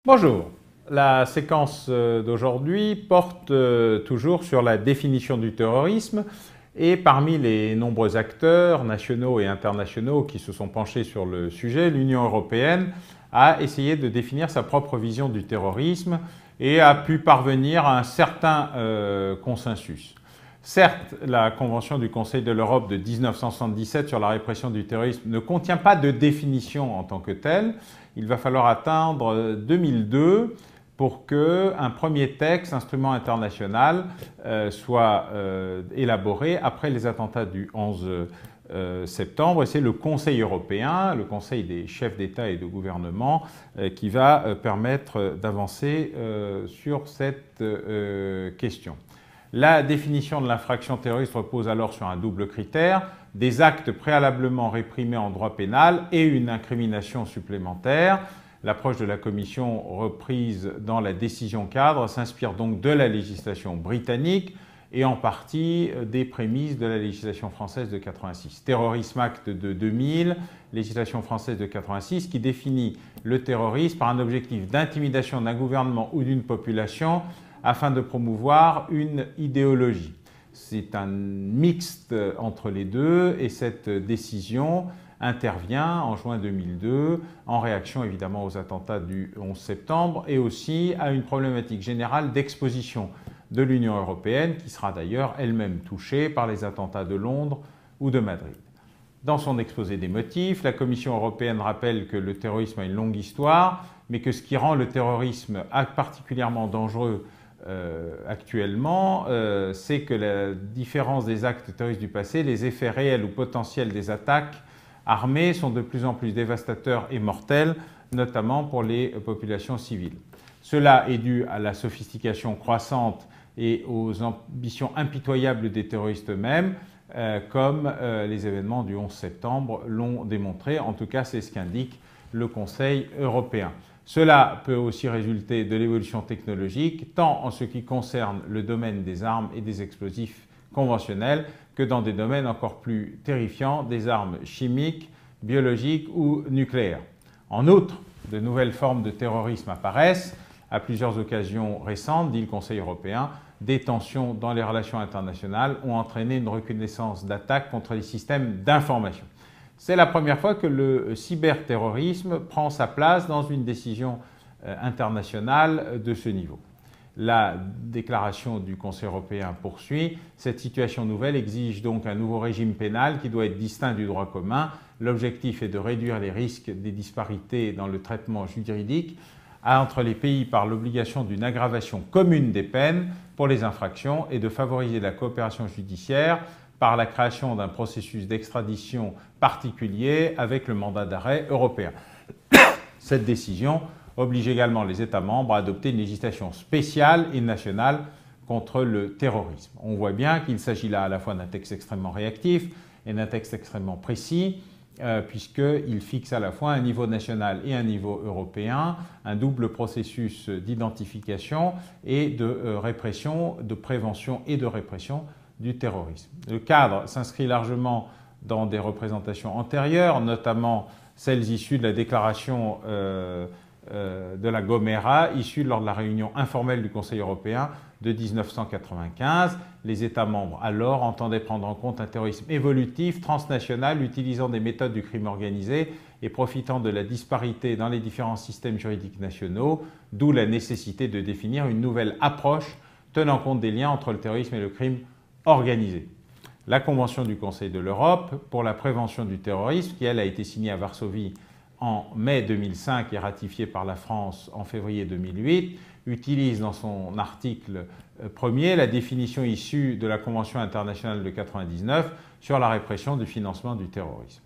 Bonjour, la séquence d'aujourd'hui porte toujours sur la définition du terrorisme et parmi les nombreux acteurs nationaux et internationaux qui se sont penchés sur le sujet, l'Union européenne a essayé de définir sa propre vision du terrorisme et a pu parvenir à un certain consensus. Certes, la Convention du Conseil de l'Europe de 1977 sur la répression du terrorisme ne contient pas de définition en tant que telle. Il va falloir attendre 2002 pour qu'un premier texte, instrument international, soit élaboré après les attentats du 11 septembre. Et c'est le Conseil européen, le Conseil des chefs d'État et de gouvernement, qui va permettre d'avancer sur cette question. La définition de l'infraction terroriste repose alors sur un double critère, des actes préalablement réprimés en droit pénal et une incrimination supplémentaire. L'approche de la Commission reprise dans la décision cadre s'inspire donc de la législation britannique et en partie des prémices de la législation française de 86. Terrorisme Act de 2000, législation française de 86, qui définit le terrorisme par un objectif d'intimidation d'un gouvernement ou d'une population afin de promouvoir une idéologie. C'est un mixte entre les deux et cette décision intervient en juin 2002 en réaction évidemment aux attentats du 11 septembre et aussi à une problématique générale d'exposition de l'Union européenne qui sera d'ailleurs elle-même touchée par les attentats de Londres ou de Madrid. Dans son exposé des motifs, la Commission européenne rappelle que le terrorisme a une longue histoire, mais que ce qui rend le terrorisme particulièrement dangereux actuellement, c'est que la différence des actes terroristes du passé, les effets réels ou potentiels des attaques armées sont de plus en plus dévastateurs et mortels, notamment pour les populations civiles. Cela est dû à la sophistication croissante et aux ambitions impitoyables des terroristes eux-mêmes, comme les événements du 11 septembre l'ont démontré. En tout cas, c'est ce qu'indique le Conseil européen. Cela peut aussi résulter de l'évolution technologique, tant en ce qui concerne le domaine des armes et des explosifs conventionnels que dans des domaines encore plus terrifiants, des armes chimiques, biologiques ou nucléaires. En outre, de nouvelles formes de terrorisme apparaissent. À plusieurs occasions récentes, dit le Conseil européen, des tensions dans les relations internationales ont entraîné une recrudescence d'attaques contre les systèmes d'information. C'est la première fois que le cyberterrorisme prend sa place dans une décision internationale de ce niveau. La déclaration du Conseil européen poursuit. Cette situation nouvelle exige donc un nouveau régime pénal qui doit être distinct du droit commun. L'objectif est de réduire les risques des disparités dans le traitement juridique entre les pays par l'obligation d'une aggravation commune des peines pour les infractions et de favoriser la coopération judiciaire par la création d'un processus d'extradition particulier avec le mandat d'arrêt européen. Cette décision oblige également les États membres à adopter une législation spéciale et nationale contre le terrorisme. On voit bien qu'il s'agit là à la fois d'un texte extrêmement réactif et d'un texte extrêmement précis, puisqu'il fixe à la fois un niveau national et un niveau européen, un double processus d'identification et de répression, de prévention et de répression du terrorisme. Le cadre s'inscrit largement dans des représentations antérieures, notamment celles issues de la déclaration de la Gomera, issue lors de la réunion informelle du Conseil européen de 1995. Les États membres alors entendaient prendre en compte un terrorisme évolutif, transnational, utilisant des méthodes du crime organisé et profitant de la disparité dans les différents systèmes juridiques nationaux, d'où la nécessité de définir une nouvelle approche tenant compte des liens entre le terrorisme et le crime organisé. La Convention du Conseil de l'Europe pour la prévention du terrorisme, qui elle a été signée à Varsovie en mai 2005 et ratifiée par la France en février 2008, utilise dans son article 1er la définition issue de la Convention internationale de 1999 sur la répression du financement du terrorisme.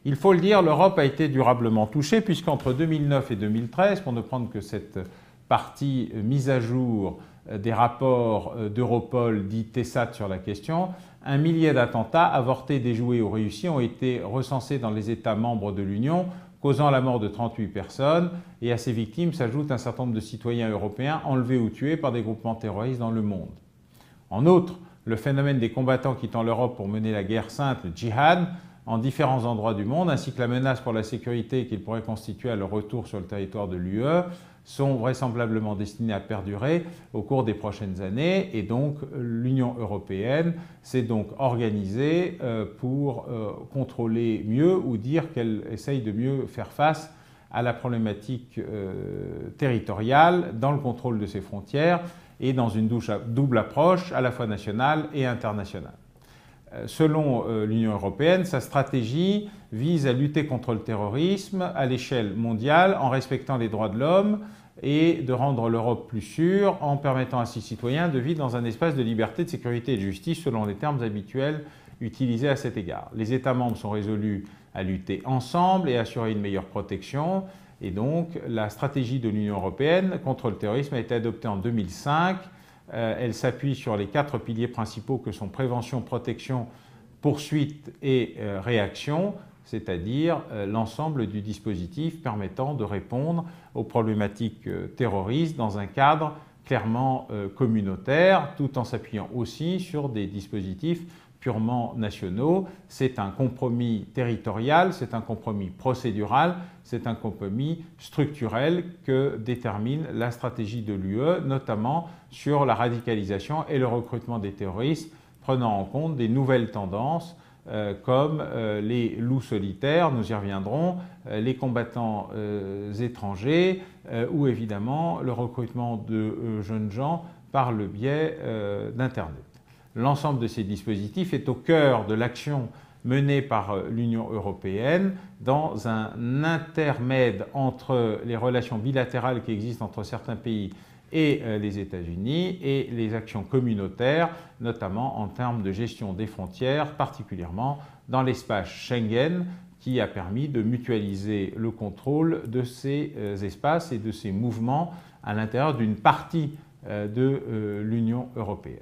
Il faut le dire, l'Europe a été durablement touchée puisqu'entre 2009 et 2013, pour ne prendre que cette partie mise à jour des rapports d'Europol dit TESAT sur la question, un millier d'attentats avortés, déjoués ou réussis ont été recensés dans les États membres de l'Union, causant la mort de 38 personnes, et à ces victimes s'ajoutent un certain nombre de citoyens européens enlevés ou tués par des groupements terroristes dans le monde. En outre, le phénomène des combattants quittant l'Europe pour mener la guerre sainte, le djihad, en différents endroits du monde, ainsi que la menace pour la sécurité qu'ils pourraient constituer à leur retour sur le territoire de l'UE, sont vraisemblablement destinées à perdurer au cours des prochaines années et donc l'Union européenne s'est donc organisée pour contrôler mieux ou dire qu'elle essaye de mieux faire face à la problématique territoriale dans le contrôle de ses frontières et dans une double approche à la fois nationale et internationale. Selon l'Union européenne, sa stratégie vise à lutter contre le terrorisme à l'échelle mondiale en respectant les droits de l'homme et de rendre l'Europe plus sûre en permettant à ses citoyens de vivre dans un espace de liberté, de sécurité et de justice selon les termes habituels utilisés à cet égard. Les États membres sont résolus à lutter ensemble et assurer une meilleure protection. Et donc, la stratégie de l'Union européenne contre le terrorisme a été adoptée en 2005. Elle s'appuie sur les 4 piliers principaux que sont prévention, protection, poursuite et réaction, c'est-à-dire l'ensemble du dispositif permettant de répondre aux problématiques terroristes dans un cadre clairement communautaire, tout en s'appuyant aussi sur des dispositifs purement nationaux. C'est un compromis territorial, c'est un compromis procédural, c'est un compromis structurel que détermine la stratégie de l'UE, notamment sur la radicalisation et le recrutement des terroristes, prenant en compte des nouvelles tendances comme les loups solitaires, nous y reviendrons, les combattants étrangers ou évidemment le recrutement de jeunes gens par le biais d'Internet. L'ensemble de ces dispositifs est au cœur de l'action menée par l'Union européenne dans un intermède entre les relations bilatérales qui existent entre certains pays et les États-Unis et les actions communautaires, notamment en termes de gestion des frontières, particulièrement dans l'espace Schengen, qui a permis de mutualiser le contrôle de ces espaces et de ces mouvements à l'intérieur d'une partie de l'Union européenne.